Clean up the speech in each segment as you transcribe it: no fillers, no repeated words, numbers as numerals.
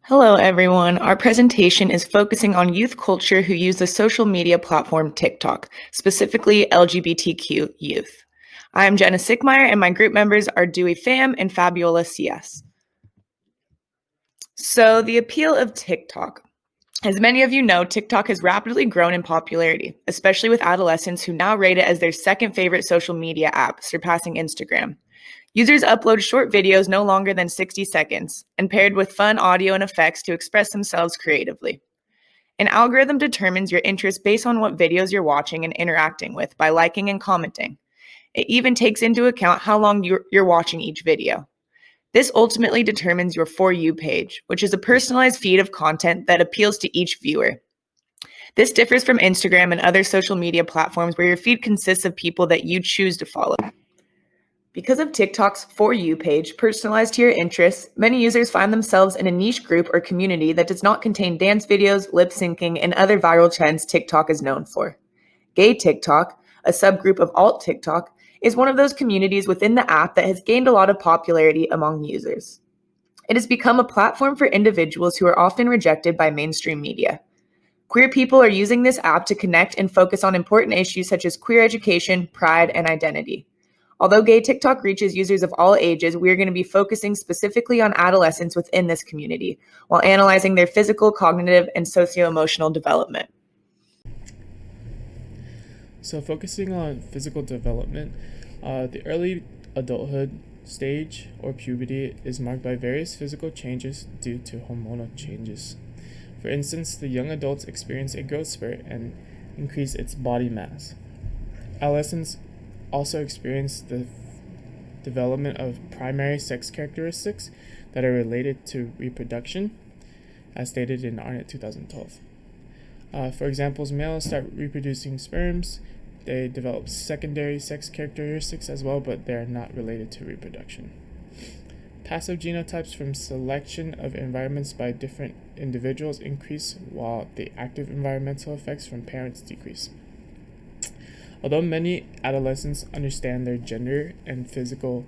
Hello, everyone. Our presentation is focusing on youth culture who use the social media platform TikTok, specifically LGBTQ youth. I am Jenna Sickmeyer, and my group members are Dewey Pham and Fabiola CS. So, the appeal of TikTok. As many of you know, TikTok has rapidly grown in popularity, especially with adolescents who now rate it as their second favorite social media app, surpassing Instagram. Users upload short videos no longer than 60 seconds and paired with fun audio and effects to express themselves creatively. An algorithm determines your interest based on what videos you're watching and interacting with by liking and commenting. It even takes into account how long you're watching each video. This ultimately determines your For You page, which is a personalized feed of content that appeals to each viewer. This differs from Instagram and other social media platforms where your feed consists of people that you choose to follow. Because of TikTok's For You page, personalized to your interests, many users find themselves in a niche group or community that does not contain dance videos, lip syncing, and other viral trends TikTok is known for. Gay TikTok, a subgroup of alt TikTok, is one of those communities within the app that has gained a lot of popularity among users. It has become a platform for individuals who are often rejected by mainstream media. Queer people are using this app to connect and focus on important issues such as queer education, pride, and identity. Although Gay TikTok reaches users of all ages, we are going to be focusing specifically on adolescents within this community while analyzing their physical, cognitive, and socio-emotional development. So focusing on physical development, the early adulthood stage or puberty is marked by various physical changes due to hormonal changes. For instance, the young adults experience a growth spurt and increase its body mass. Adolescents also experience the development of primary sex characteristics that are related to reproduction, as stated in Arnett 2012. For example, males start reproducing sperms. They develop secondary sex characteristics as well, but they're not related to reproduction. Passive genotypes from selection of environments by different individuals increase, while the active environmental effects from parents decrease. Although many adolescents understand their gender and physical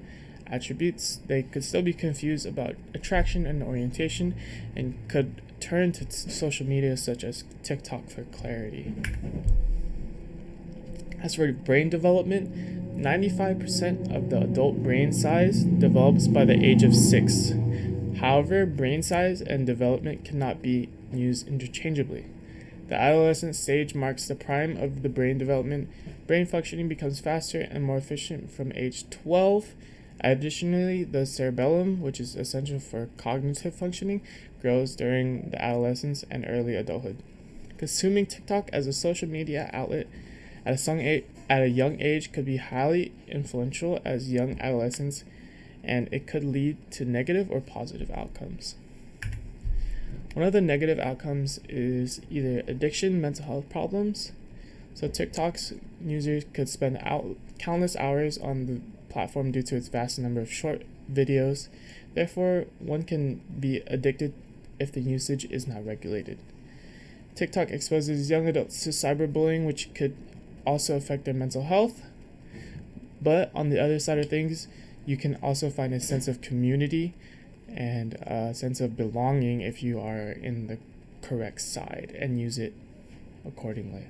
attributes, they could still be confused about attraction and orientation and could turn to social media such as TikTok for clarity. As for brain development, 95% of the adult brain size develops by the age of 6. However, brain size and development cannot be used interchangeably. The adolescent stage marks the prime of the brain development. Brain functioning becomes faster and more efficient from age 12. Additionally, the cerebellum, which is essential for cognitive functioning, grows during the adolescence and early adulthood. Consuming TikTok as a social media outlet at a young age could be highly influential as young adolescents, and it could lead to negative or positive outcomes. One of the negative outcomes is either addiction, mental health problems. So TikTok's users could spend countless hours on the platform due to its vast number of short videos. Therefore, one can be addicted if the usage is not regulated. TikTok exposes young adults to cyberbullying, which could also affect their mental health. But on the other side of things, you can also find a sense of community and a sense of belonging if you are in the correct side and use it accordingly.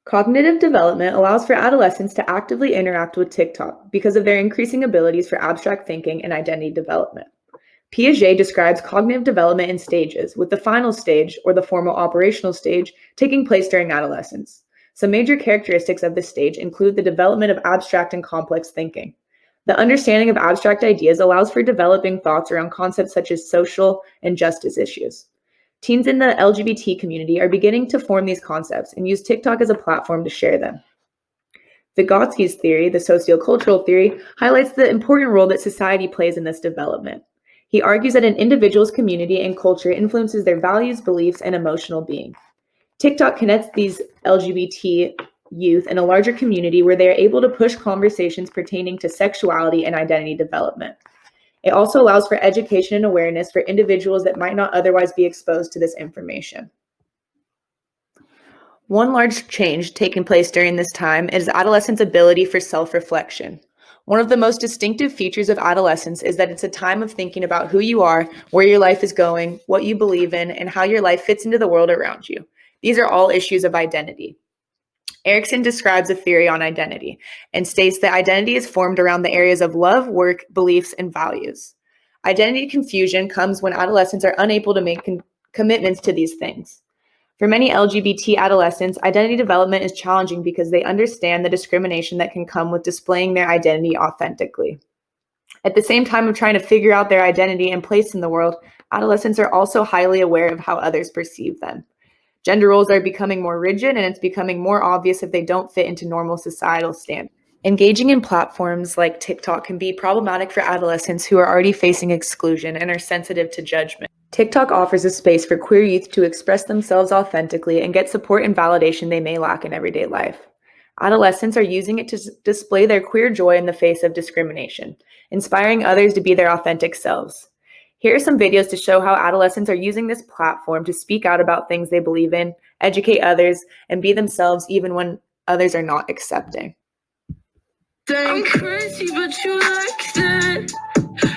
Cognitive development allows for adolescents to actively interact with TikTok because of their increasing abilities for abstract thinking and identity development. Piaget describes cognitive development in stages, with the final stage, or the formal operational stage, taking place during adolescence. Some major characteristics of this stage include the development of abstract and complex thinking. The understanding of abstract ideas allows for developing thoughts around concepts such as social and justice issues. Teens in the LGBT community are beginning to form these concepts and use TikTok as a platform to share them. Vygotsky's theory, the sociocultural theory, highlights the important role that society plays in this development. He argues that an individual's community and culture influences their values, beliefs, and emotional being. TikTok connects these LGBT youth in a larger community where they are able to push conversations pertaining to sexuality and identity development. It also allows for education and awareness for individuals that might not otherwise be exposed to this information. One large change taking place during this time is adolescents' ability for self-reflection. One of the most distinctive features of adolescence is that it's a time of thinking about who you are, where your life is going, what you believe in, and how your life fits into the world around you. These are all issues of identity. Erikson describes a theory on identity and states that identity is formed around the areas of love, work, beliefs, and values. Identity confusion comes when adolescents are unable to make commitments to these things. For many LGBT adolescents, identity development is challenging because they understand the discrimination that can come with displaying their identity authentically. At the same time of trying to figure out their identity and place in the world, adolescents are also highly aware of how others perceive them. Gender roles are becoming more rigid, and it's becoming more obvious if they don't fit into normal societal standards. Engaging in platforms like TikTok can be problematic for adolescents who are already facing exclusion and are sensitive to judgment. TikTok offers a space for queer youth to express themselves authentically and get support and validation they may lack in everyday life. Adolescents are using it to display their queer joy in the face of discrimination, inspiring others to be their authentic selves. Here are some videos to show how adolescents are using this platform to speak out about things they believe in, educate others, and be themselves even when others are not accepting. I'm crazy, but you like that.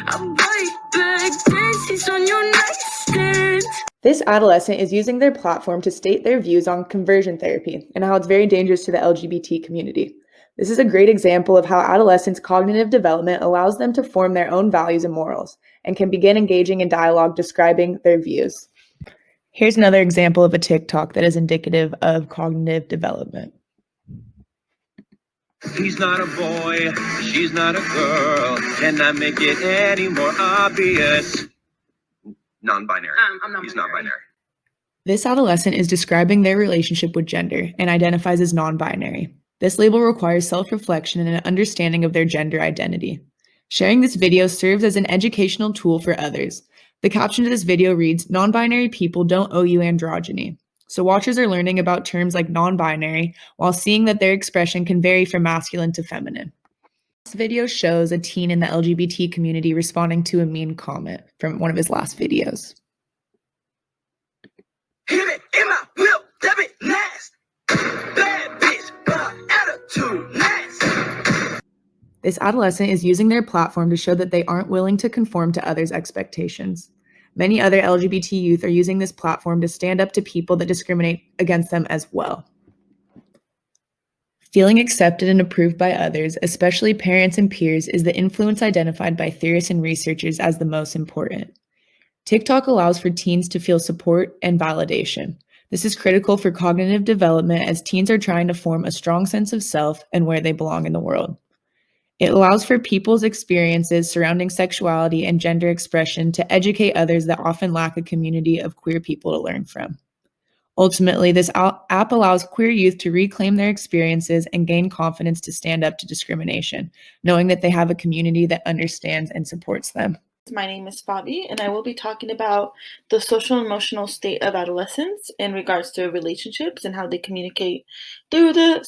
I bite back, dances on your nightstand. This adolescent is using their platform to state their views on conversion therapy and how it's very dangerous to the LGBT community. This is a great example of how adolescents' cognitive development allows them to form their own values and morals and can begin engaging in dialogue describing their views. Here's another example of a TikTok that is indicative of cognitive development. He's not a boy, she's not a girl. Can I make it any more obvious? Non-binary. I'm not He's binary. not binary. This adolescent is describing their relationship with gender and identifies as non-binary. This label requires self-reflection and an understanding of their gender identity. Sharing this video serves as an educational tool for others. The caption to this video reads, "Non-binary people don't owe you androgyny." So watchers are learning about terms like non-binary while seeing that their expression can vary from masculine to feminine. This video shows a teen in the LGBT community responding to a mean comment from one of his last videos. Hit it in my lip, that bit nasty. Bad bitch, but attitude nasty. This adolescent is using their platform to show that they aren't willing to conform to others' expectations. Many other LGBT youth are using this platform to stand up to people that discriminate against them as well. Feeling accepted and approved by others, especially parents and peers, is the influence identified by theorists and researchers as the most important. TikTok allows for teens to feel support and validation. This is critical for cognitive development as teens are trying to form a strong sense of self and where they belong in the world. It allows for people's experiences surrounding sexuality and gender expression to educate others that often lack a community of queer people to learn from. Ultimately, this app allows queer youth to reclaim their experiences and gain confidence to stand up to discrimination, knowing that they have a community that understands and supports them. My name is Fabi, and I will be talking about the social and emotional state of adolescents in regards to relationships and how they communicate through the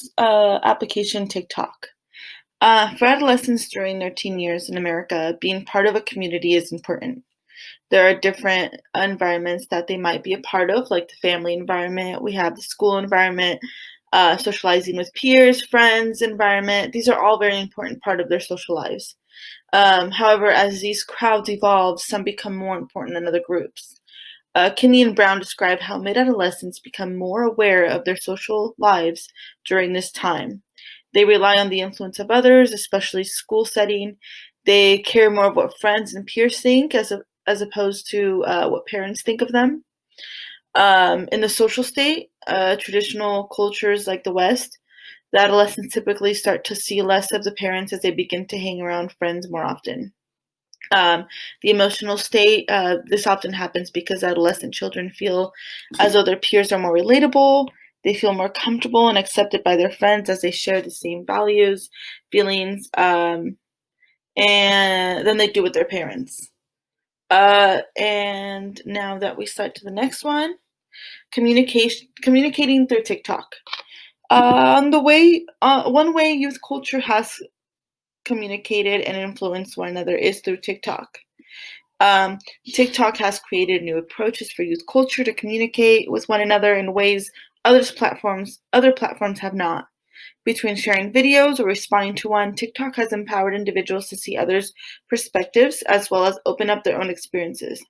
application TikTok. For adolescents during their teen years in America, being part of a community is important. There are different environments that they might be a part of, like the family environment. We have the school environment, socializing with peers, friends environment. These are all very important part of their social lives. However, as these crowds evolve, some become more important than other groups. Kinney and Brown describe how mid-adolescents become more aware of their social lives during this time. They rely on the influence of others, especially school setting. They care more of what friends and peers think as opposed to what parents think of them. In the social state, traditional cultures like the West, the adolescents typically start to see less of the parents as they begin to hang around friends more often. The emotional state, this often happens because adolescent children feel as though their peers are more relatable. They feel more comfortable and accepted by their friends as they share the same values, feelings, and than they do with their parents. And now that we start to the next one, communicating through TikTok. One way youth culture has communicated and influenced one another is through TikTok. TikTok has created new approaches for youth culture to communicate with one another in ways other platforms have not. Between sharing videos or responding to one, TikTok has empowered individuals to see others' perspectives as well as open up their own experiences.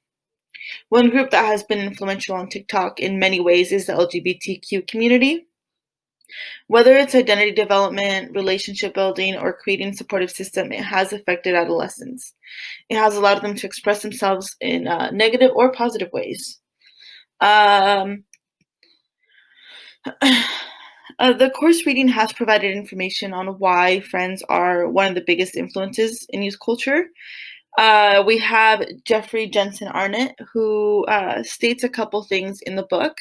One group that has been influential on TikTok in many ways is the LGBTQ community. Whether it's identity development, relationship building, or creating a supportive system, it has affected adolescents. It has allowed them to express themselves in negative or positive ways. Um, the course reading has provided information on why friends are one of the biggest influences in youth culture. We have Jeffrey Jensen Arnett, who states a couple things in the book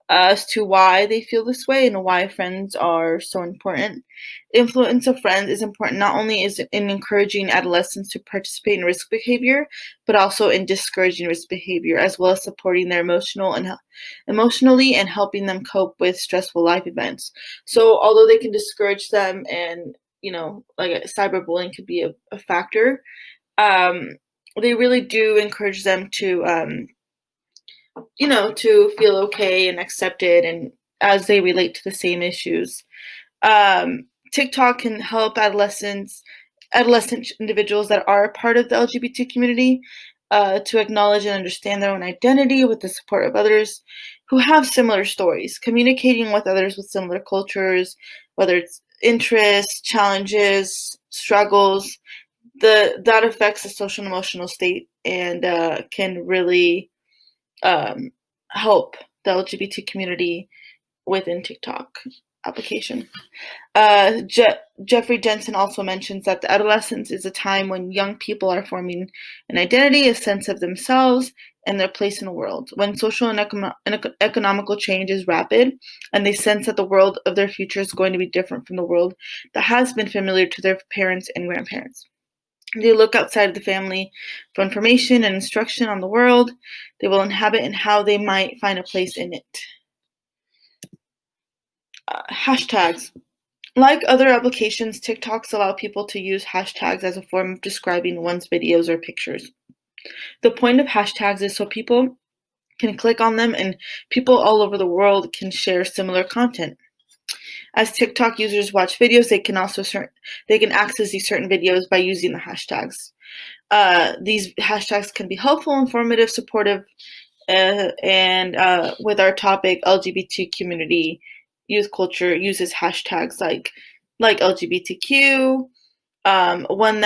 as to why they feel this way and why friends are so important. Influence of friends is important not only is in encouraging adolescents to participate in risk behavior, but also in discouraging risk behavior, as well as supporting their emotionally and helping them cope with stressful life events. So although they can discourage them and, like cyberbullying could be a factor, they really do encourage them to to feel okay and accepted and as they relate to the same issues. TikTok can help adolescent individuals that are a part of the LGBT community to acknowledge and understand their own identity with the support of others who have similar stories, communicating with others with similar cultures, whether it's interests, challenges, struggles, that affects the social and emotional state and can really help the LGBT community within TikTok application. Jeffrey Jensen also mentions that the adolescence is a time when young people are forming an identity, a sense of themselves, and their place in the world. When social and economical change is rapid, and they sense that the world of their future is going to be different from the world that has been familiar to their parents and grandparents. They look outside of the family for information and instruction on the world they will inhabit and how they might find a place in it. Hashtags. Like other applications, TikToks allow people to use hashtags as a form of describing one's videos or pictures. The point of hashtags is so people can click on them and people all over the world can share similar content. As TikTok users watch videos, they can access these certain videos by using the hashtags. These hashtags can be helpful, informative, supportive, and with our topic, LGBT community, youth culture uses hashtags like LGBTQ. One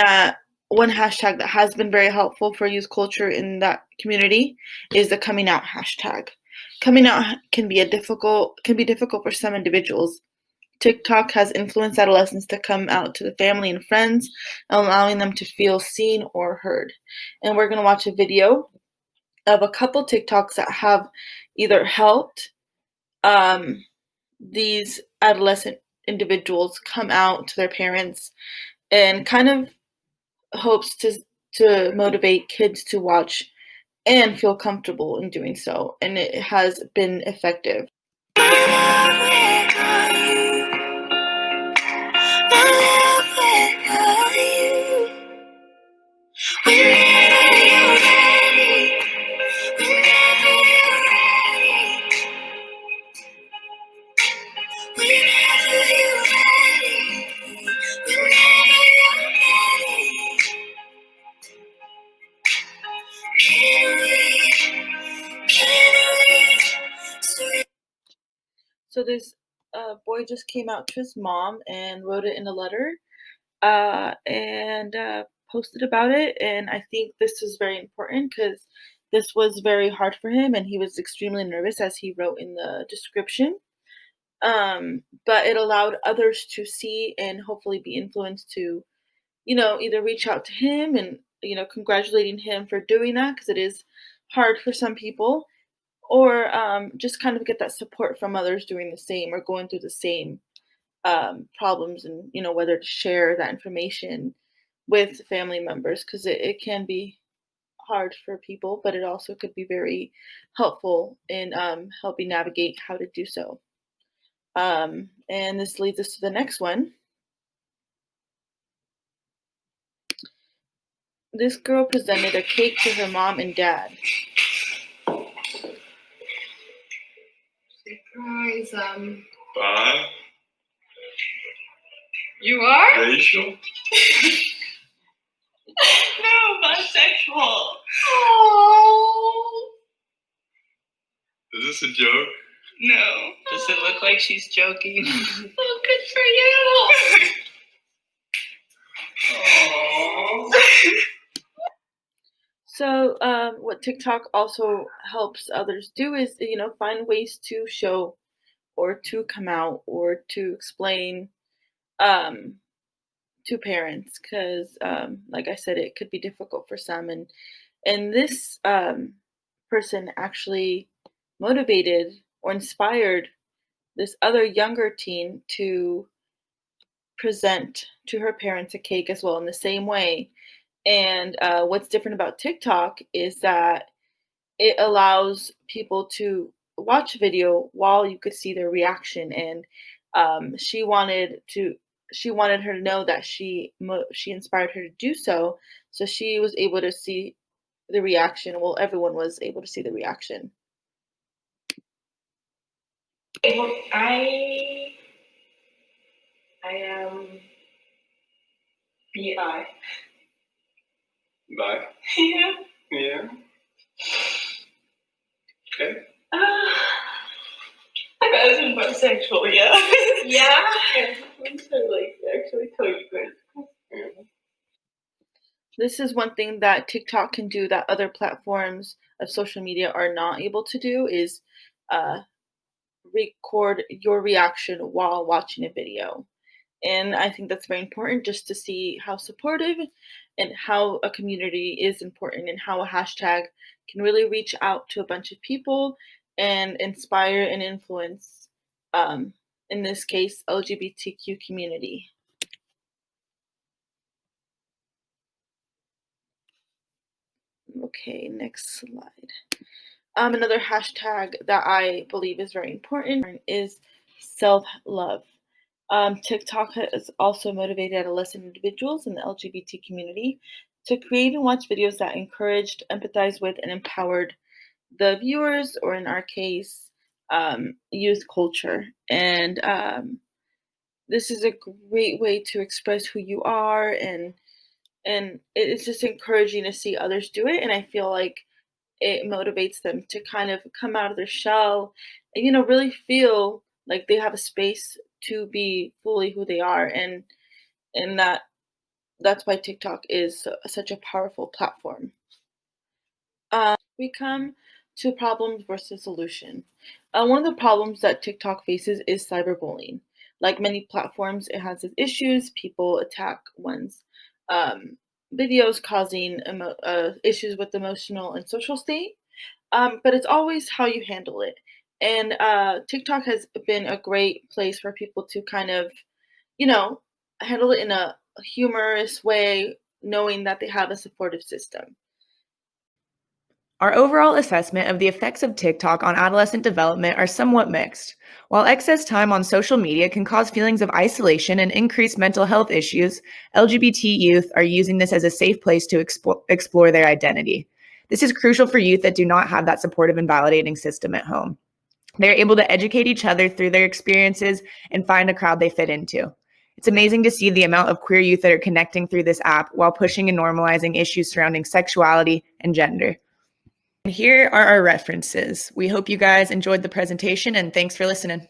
hashtag that has been very helpful for youth culture in that community is the coming out hashtag. Coming out can be difficult for some individuals. TikTok has influenced adolescents to come out to the family and friends, allowing them to feel seen or heard. And we're going to watch a video of a couple TikToks that have either helped these adolescent individuals come out to their parents and kind of hopes to motivate kids to watch and feel comfortable in doing so. And it has been effective. So this boy just came out to his mom and wrote it in a letter and posted about it. And I think this is very important because this was very hard for him and he was extremely nervous, as he wrote in the description. But it allowed others to see and hopefully be influenced to, either reach out to him and, congratulating him for doing that because it is hard for some people, or just kind of get that support from others doing the same or going through the same problems, and whether to share that information with family members, because it can be hard for people, but it also could be very helpful in helping navigate how to do so. And this leads us to the next one. This girl presented a cake to her mom and dad. Surprise, Bob, You are? Racial? No, bisexual. Oh. Is this a joke? No. Does it look like she's joking? Oh, good for you. Aww. So, what TikTok also helps others do is, find ways to show or to come out or to explain um, to parents, because, like I said, it could be difficult for some, and this person actually motivated or inspired this other younger teen to present to her parents a cake as well in the same way. And what's different about TikTok is that it allows people to watch a video while you could see their reaction. And she wanted her to know that she inspired her to do so. So she was able to see the reaction. Well, everyone was able to see the reaction. I am bi. Bye. Yeah. Yeah. Okay. I guess I'm bisexual, yeah. Yeah? Yeah. I'm actually totally good. Yeah. This is one thing that TikTok can do that other platforms of social media are not able to do is record your reaction while watching a video. And I think that's very important just to see how supportive and how a community is important and how a hashtag can really reach out to a bunch of people and inspire and influence, in this case, LGBTQ community. Okay, next slide. Another hashtag that I believe is very important is self-love. TikTok has also motivated adolescent individuals in the LGBT community to create and watch videos that encouraged, empathized with, and empowered the viewers, or in our case, youth culture. And this is a great way to express who you are, and it's just encouraging to see others do it. And I feel like it motivates them to kind of come out of their shell and really feel like they have a space to be fully who they are, and that's why TikTok is such a powerful platform. We come to problems versus solution. One of the problems that TikTok faces is cyberbullying. Like many platforms, it has its issues. People attack one's videos, causing issues with emotional and social state. But it's always how you handle it. And TikTok has been a great place for people to kind of, handle it in a humorous way, knowing that they have a supportive system. Our overall assessment of the effects of TikTok on adolescent development are somewhat mixed. While excess time on social media can cause feelings of isolation and increase mental health issues, LGBT youth are using this as a safe place to explore their identity. This is crucial for youth that do not have that supportive and validating system at home. They're able to educate each other through their experiences and find a crowd they fit into. It's amazing to see the amount of queer youth that are connecting through this app while pushing and normalizing issues surrounding sexuality and gender. And here are our references. We hope you guys enjoyed the presentation, and thanks for listening.